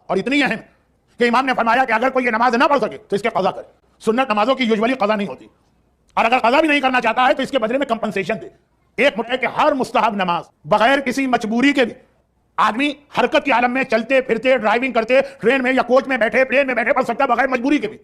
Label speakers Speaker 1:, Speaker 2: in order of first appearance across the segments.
Speaker 1: और इतनी अहम कि इमाम ने फरमाया कि अगर कोई ये नमाज ना पढ़ सके तो इसके कज़ा करे। सुन्नत नमाजों की यूजुअली कज़ा नहीं होती, और अगर कज़ा भी नहीं करना चाहता है तो इसके बदले में कंपनसेशन दे। एक मुट्ठे के हर मुस्तहब नमाज बगैर किसी मजबूरी के भी, आदमी हरकत के आलम में चलते फिरते, ड्राइविंग करते, ट्रेन में या कोच में बैठे, प्लेन में बैठे पढ़ सकता है बगैर मजबूरी के भी।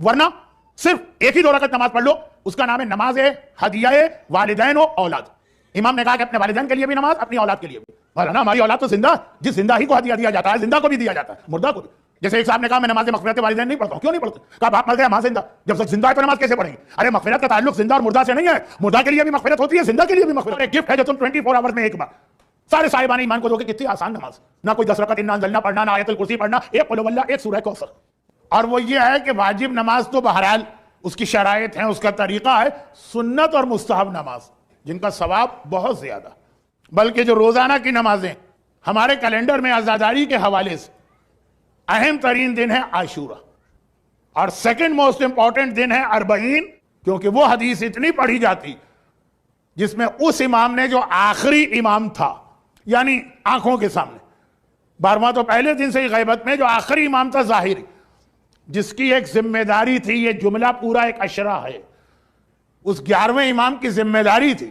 Speaker 1: वरना सिर्फ एक ही 2 रकत नमाज पढ़ लो, उसका नाम है नमाज हदिया वालिदैन व औलाद। इमाम ने कहा कि अपने वालिदैन के लिए भी नमाज, अपनी औलाद के लिए भी। ना हमारी औलाद तो जिंदा, जिस जिंदा ही को हदिया दिया जाता है, जिंदा को भी दिया जाता है, मुर्दा को भी। जैसे एक साहब ने कहा मैं नमाज मग़फ़िरत वालिदैन नहीं पढ़ता हूं। क्यों नहीं पढ़ते? कहा बाप मर गया, मां जिंदा, जब तक जिंदा है तो नमाज कैसे पढ़ेंगे? अरे मग़फ़िरत का ताल्लुक जिंदा और मुर्दा से नहीं है, मुर्दा के लिए भी मग़फ़िरत होती है, जिंदा के लिए भी मग़फ़िरत। एक गिफ्ट है जो तुम 24 आवर्स में एक बार सारे साहिबान ईमान को दोगे। कितनी आसान नमाज, ना कोई 10 रकत इन्ना अंज़लना पढ़ना, ना आयतुल कुर्सी पढ़ना, एक कुल हुवल्लाह, एक सूरह कौसर। और वो ये है कि वाजिब नमाज तो बहरहाल उसकी शराइत है, उसका तरीका है। सुन्नत और मुस्तहब नमाज जिनका सवाब बहुत ज्यादा, बल्कि जो रोजाना की नमाजें हमारे कैलेंडर में आजादारी के हवाले से अहम तरीन दिन है आशूरा, और सेकंड मोस्ट इंपॉर्टेंट दिन है अरबईन, क्योंकि वो हदीस इतनी पढ़ी जाती जिसमें उस इमाम ने जो आखिरी इमाम था, यानी आंखों के सामने 12वां तो पहले दिन से ही गैबत में जो आखिरी इमाम था जाहिरी, जिसकी एक जिम्मेदारी थी, ये जुमला पूरा एक अशरा है, उस 11वें इमाम की जिम्मेदारी थी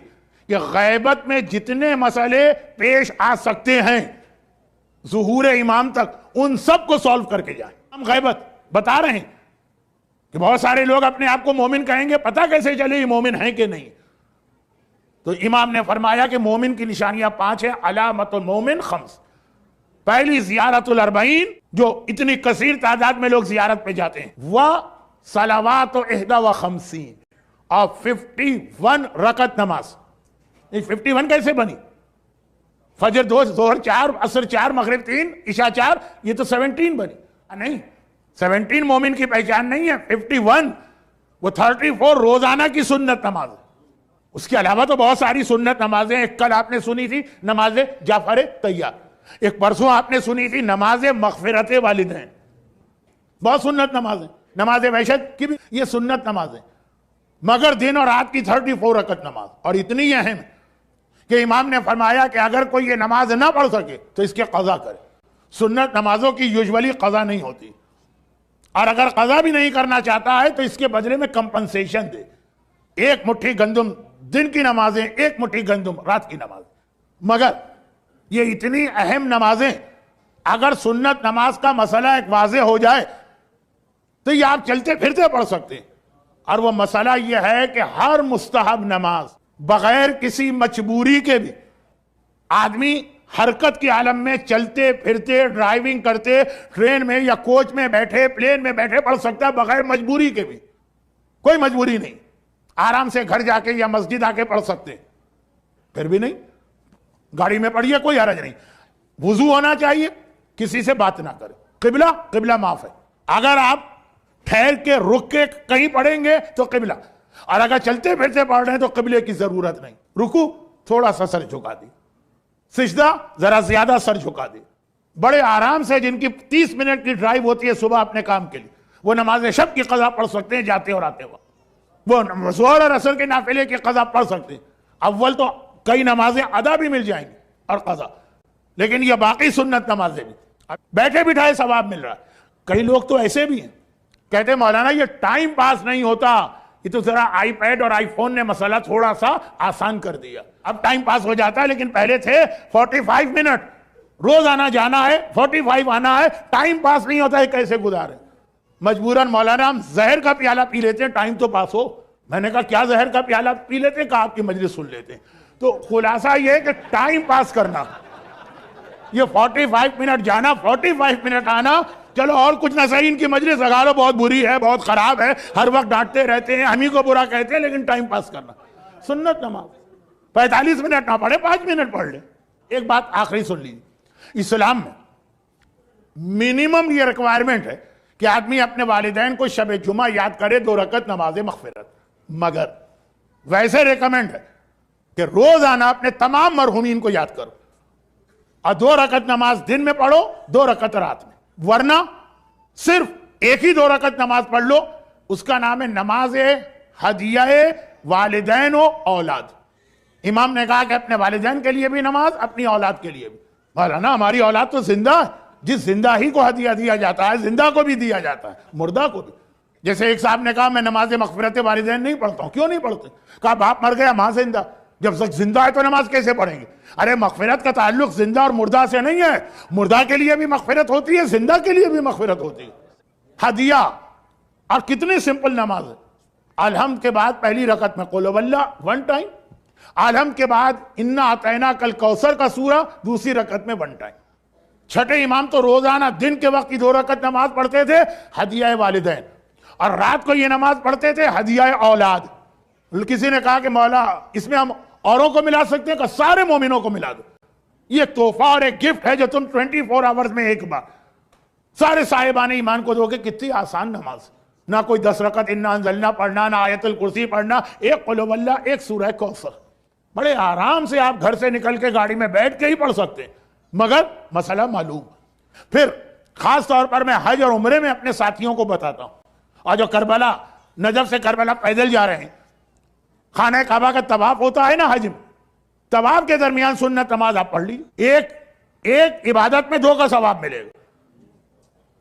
Speaker 1: कि गैबत में जितने मसले पेश आ सकते हैं ज़ुहूर इमाम तक, उन सब को सॉल्व करके जाए। हम गैबत बता रहे हैं कि बहुत सारे लोग अपने आप को मोमिन कहेंगे, पता कैसे चले ये मोमिन है कि नहीं? तो इमाम ने फरमाया कि मोमिन की निशानियां 5 हैं। अलामतुल मोमिन खम्स। पहली ज़ियारतुल अरबईन, जो इतनी कसीर तादाद में लोग ज़ियारत पे जाते हैं, वह सलावात इहदा व खमसीन और 51 रकत नमाज। 51 कैसे बनी? फजर 2, जोहर 4, असर 4, मगरिब 3, इशा 4, ये तो 17 बनी। नहीं, 17 मोमिन की पहचान नहीं है, 51 वो 34 रोजाना की सुन्नत नमाज। उसके अलावा तो बहुत सारी सुन्नत नमाजें। एक कल आपने सुनी थी नमाज जाफर तैयार, एक परसों आपने सुनी थी नमाज मग़फ़िरत वालिदैन, बहुत सुन्नत नमाजें। नमाज वहशत की भी ये सुन्नत नमाजें, मगर दिन और रात की 34 रकत नमाज। और इतनी अहम कि इमाम ने फरमाया कि अगर कोई ये नमाज ना पढ़ सके तो इसके कज़ा करे। सुन्नत नमाजों की यूजुअली कज़ा नहीं होती, और अगर कज़ा भी नहीं करना चाहता है तो इसके बदले में कंपनसेशन दे। एक मुट्ठी गंदुम दिन की नमाजें, एक मुट्ठी गंदुम रात की नमाज। मगर ये इतनी अहम नमाजें, अगर सुन्नत नमाज का मसला एक वाज़े हो जाए तो ये आप चलते फिरते पढ़ सकते हैं। और वो मसला ये है कि हर मुस्तहब नमाज बगैर किसी मजबूरी के भी, आदमी हरकत के आलम में चलते फिरते, ड्राइविंग करते, ट्रेन में या कोच में बैठे, प्लेन में बैठे पढ़ सकता है बगैर मजबूरी के भी। कोई मजबूरी नहीं, आराम से घर जाके या मस्जिद आके पढ़ सकते हैं। फिर भी नहीं, गाड़ी में पढ़िए, कोई हरज नहीं। वुजू होना चाहिए, किसी से बात ना करें, किबला किबला माफ है। अगर आप ठहर के रुक के कहीं पढ़ेंगे तो किबला, और अगर चलते फिरते पढ़ रहे हैं तो किबले की जरूरत नहीं। रुकू थोड़ा सा सर झुका दी, सिजदा जरा ज्यादा सर झुका दी। बड़े आराम से, जिनकी 30 मिनट की ड्राइव होती है सुबह अपने काम के लिए, वो नमाज शब की कज़ा पढ़ सकते हैं जाते और आते वक्त। वो ज़ोहर और असर के नाफिले की कज़ा पढ़ सकते हैं। अव्वल तो कई नमाजें अदा भी मिल जाएंगी और कज़ा, लेकिन ये बाकी सुन्नत नमाजें भी बैठे बिठाए सवाब मिल रहा है। कई लोग तो ऐसे भी हैं, कहते हैं मौलाना ये टाइम पास नहीं होता, ये तो जरा आईपैड और आईफोन ने मसला थोड़ा सा आसान कर दिया, अब टाइम पास हो जाता है। लेकिन पहले थे 45 मिनट रोज आना जाना है, 45 आना है, टाइम पास नहीं होता है, कैसे गुजारे? मजबूरन मौलाना हम जहर का प्याला पी लेते हैं टाइम तो पास हो। मैंने कहा क्या जहर का प्याला पी लेते हैं? कहा आपकी मजलिस सुन लेते हैं। तो खुलासा यह है कि टाइम पास करना, ये 45 मिनट जाना, 45 मिनट आना, चलो और कुछ ना सही, इनकी मजलिस लगा लो, बहुत बुरी है, बहुत खराब है, हर वक्त डांटते रहते हैं, हम ही को बुरा कहते हैं, लेकिन टाइम पास करना। सुन्नत नमाज 45 मिनट ना पढ़े, 5 मिनट पढ़ ले। एक बात आखिरी सुन लीजिए, इस्लाम में मिनिमम ये रिक्वायरमेंट है कि आदमी अपने वालिदैन को शब जुमा याद करे, 2 रकत नमाज मग़फ़िरत। मगर वैसे रिकमेंड है कि रोजाना अपने तमाम मरहुमीन को याद करो, और 2 रकत नमाज दिन में पढ़ो, 2 रकत रात में। वरना सिर्फ एक ही 2 रकत नमाज पढ़ लो, उसका नाम है नमाज हदिया वालिदैन व औलाद। इमाम ने कहा कि अपने वालिदैन के लिए भी नमाज, अपनी औलाद के लिए भी। मौलाना हमारी औलाद तो जिंदा है, जिस जिंदा ही को हदिया दिया जाता है, जिंदा को भी दिया जाता है, मुर्दा को भी। जैसे एक साहब ने कहा मैं नमाज मगफिरत वालिदैन नहीं पढ़ता हूं। क्यों नहीं पढ़ते? कहा बाप मर गया, मां जिंदा, जब तक जिंदा है तो नमाज कैसे पढ़ेंगे? अरे मगफिरत का ताल्लुक जिंदा और मुर्दा से नहीं है। मुर्दा के लिए भी मगफिरत होती है, जिंदा के लिए भी मगफिरत होती है। हदिया, और कितनी सिंपल नमाज है। अलहम्द के बाद पहली रकत में कुल हुवल्लाह 1 टाइम, अलहम्द के बाद इन्ना अतैना कल कौसर का सूरा दूसरी रकत में 1 टाइम। छठे इमाम तो रोजाना दिन के वक्त की 2 रकत नमाज पढ़ते थे, हदिया वालिदैन, और रात को ये नमाज पढ़ते थे, हदिया औलाद। किसी ने कहा कि मौला इसमें हम औरों को मिला सकते हैं? कि सारे मोमिनों को मिला दो। ये तोहफा और एक गिफ्ट है जो तुम 24 आवर्स में एक बार सारे साहिबाने ईमान को दोगे। कितनी आसान नमाज, ना कोई 10 रकत इन्ना अंज़लना पढ़ना, ना आयतुल कुर्सी पढ़ना, एक कुल हुवल्लाह, एक सूरह कौसर। बड़े आराम से आप घर से निकल के गाड़ी में बैठ के ही पढ़ सकते हैं, मगर मसला मालूम। फिर खास तौर पर मैं हज और उम्रे में अपने साथियों को बताता हूं, और जो करबला, नजफ से करबला पैदल जा रहे हैं, खाने काबा का तवाफ होता है ना हज में, तवाफ के दरमियान सुन्नत नमाज आप पढ़ लीजिए। एक इबादत में 2 का सवाब मिलेगा।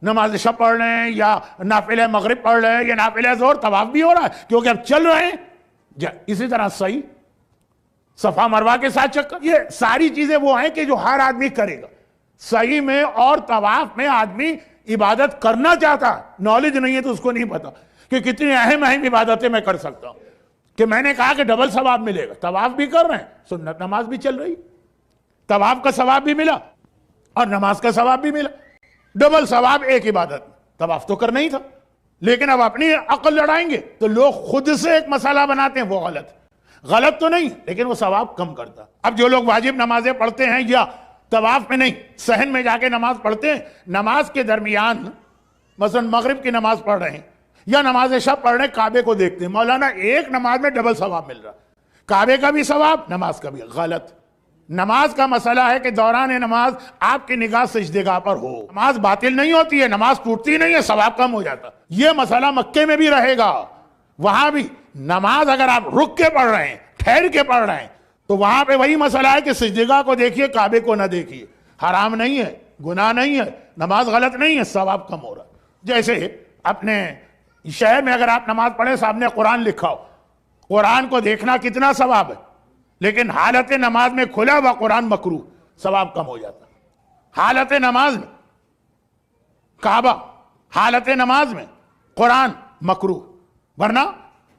Speaker 1: नमाज शब पढ़ रहे हैं या नाफिले मगरिब पढ़ रहे हैं या नाफिले ज़ोहर, तवाफ भी हो रहा है क्योंकि अब चल रहे हैं। इसी तरह सही सफा मरवा के साथ चक्कर, ये सारी चीजें वो हैं कि जो हर आदमी करेगा। सही में और तवाफ में आदमी इबादत करना चाहता है, नॉलेज नहीं है तो उसको नहीं पता कि कितनी अहम अहम इबादतें मैं कर सकता हूं। कि मैंने कहा कि डबल सवाब मिलेगा, तवाफ भी कर रहे हैं, सुन्नत नमाज भी चल रही, तवाफ का सवाब भी मिला और नमाज का सवाब भी मिला, डबल सवाब एक इबादत। तवाफ तो करना ही था, लेकिन अब अपनी अक्ल लड़ाएंगे तो लोग खुद से एक मसाला बनाते हैं, वो गलत तो नहीं, लेकिन वो सवाब कम करता। अब जो लोग वाजिब नमाजें पढ़ते हैं या तवाफ में नहीं, सहन में जाके नमाज पढ़ते हैं, नमाज के दरमियान मसलन मगरिब की नमाज पढ़ रहे हैं या नमाज शब पढ़ रहे हैं, काबे को देखते हैं, मौलाना एक नमाज में डबल सवाब मिल रहा, काबे का भी सवाब, नमाज का भी। गलत। नमाज का मसला है कि दौरान नमाज आपकी निगाह सजदेगाह पर हो, नमाज बातिल नहीं होती है, नमाज टूटती नहीं है, सवाब कम हो जाता। यह मसला मक्के में भी रहेगा, वहां भी नमाज अगर आप रुक के पढ़ रहे हैं, ठहर के पढ़ रहे हैं, तो वहां पे वही मसला है कि सजदेगाह को देखिए, काबे को ना देखिए। हराम नहीं है, गुनाह नहीं है, नमाज गलत नहीं है, सवाब कम हो रहा। जैसे अपने शहर में अगर आप नमाज पढ़े, सामने कुरान लिखा हो, कुरान को देखना कितना सवाब है, लेकिन हालत नमाज में खुला हुआ कुरान मकरूह, सवाब कम हो जाता। हालत नमाज में काबा, हालत नमाज में कुरान मकरूह, वरना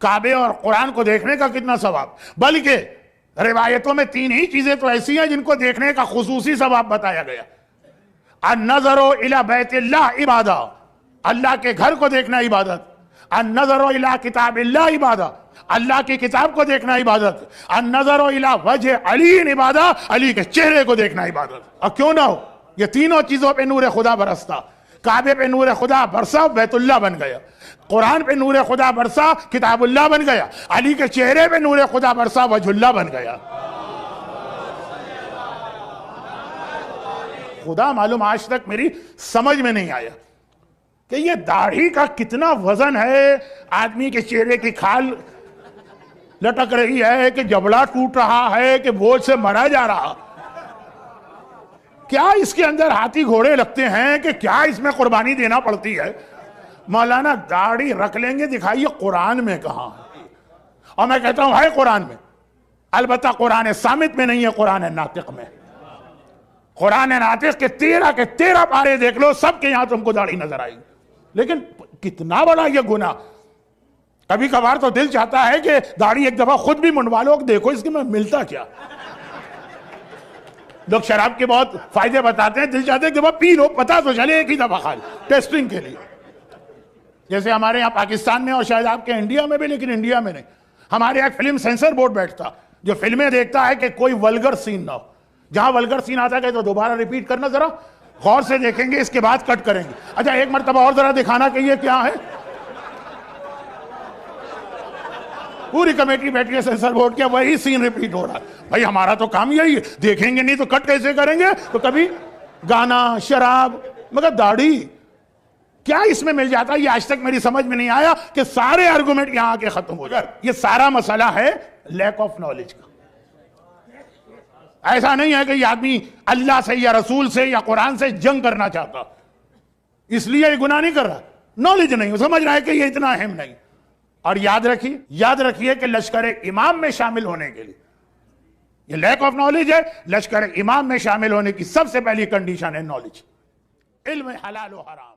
Speaker 1: काबे और कुरान को देखने का कितना सवाब। बल्कि रिवायतों में 3 ही चीजें तो ऐसी हैं जिनको देखने का खुसूसी सवाब बताया गया। अन-नज़रो इला बैतिल्लाह इबादा, अल्लाह के घर को देखना इबादत। अन-नज़रो इला किताबिल्लाह इबादा, अल्लाह की किताब को देखना इबादत। अन-नज़रो इला वजह अली इबादा, अली के चेहरे को देखना इबादत। और क्यों ना हो, ये तीनों चीजों पे नूर खुदा बरसता। काबे पे नूर खुदा बरसा, बैतुल्लाह बन गया। कुरान पे नूर खुदा बरसा, किताबुल्लाह बन गया। अली के चेहरे पे नूर खुदा बरसा, वजुल्लाह बन गया। खुदा मालूम आज तक मेरी समझ में नहीं आया कि ये दाढ़ी का कितना वजन है, आदमी के चेहरे की खाल लटक रही है कि जबड़ा टूट रहा है कि बोझ से मरा जा रहा। क्या इसके अंदर हाथी घोड़े लगते हैं कि क्या इसमें कुर्बानी देना पड़ती है? मौलाना दाढ़ी रख लेंगे, दिखाइए कुरान में कहां है। और मैं कहता हूं है कुरान में, अलबत्ता कुरान सामित में नहीं है, कुरान नातिक में। कुरान नातिक के 13 पारे देख लो, सबके यहां तुमको दाढ़ी नजर आएगी। लेकिन कितना बड़ा ये गुनाह। कभी कभार तो दिल चाहता है कि दाढ़ी एक दफा खुद भी मुंडवा लो, देखो इसके में मिलता क्या। लोग शराब के बहुत फायदे बताते हैं, दिल चाहते हैं एक दफा पी लो, पता तो चले, एक ही दफा खा लो टेस्टिंग के लिए। जैसे हमारे यहाँ पाकिस्तान में और शायद आपके इंडिया में भी, लेकिन इंडिया में नहीं, हमारे यहाँ फिल्म सेंसर बोर्ड बैठता जो फिल्में देखता है कि कोई वल्गर सीन ना हो। जहां वल्गर सीन आता है तो दोबारा रिपीट करना, जरा गौर से देखेंगे, इसके बाद कट करेंगे। अच्छा एक मरतबा और जरा दिखाना कि ये क्या है। पूरी कमेटी बैठी है सेंसर बोर्ड के, वही सीन रिपीट हो रहा है। भाई हमारा तो काम यही है, देखेंगे नहीं तो कट कैसे करेंगे। तो कभी गाना, शराब, मगर दाढ़ी क्या इसमें मिल जाता है, ये आज तक मेरी समझ में नहीं आया कि सारे आर्गुमेंट यहां आके खत्म हो जाए। ये सारा मसला है लैक ऑफ नॉलेज का। ऐसा नहीं है कि ये आदमी अल्लाह से या रसूल से या कुरान से जंग करना चाहता, इसलिए ये गुनाह नहीं कर रहा, नॉलेज नहीं, समझ रहा है कि ये इतना अहम नहीं। और याद रखिए कि लश्कर इमाम में शामिल होने के लिए, ये लैक ऑफ नॉलेज है, लश्कर इमाम में शामिल होने की सबसे पहली कंडीशन है नॉलेज, इल्म हलाल और हराम।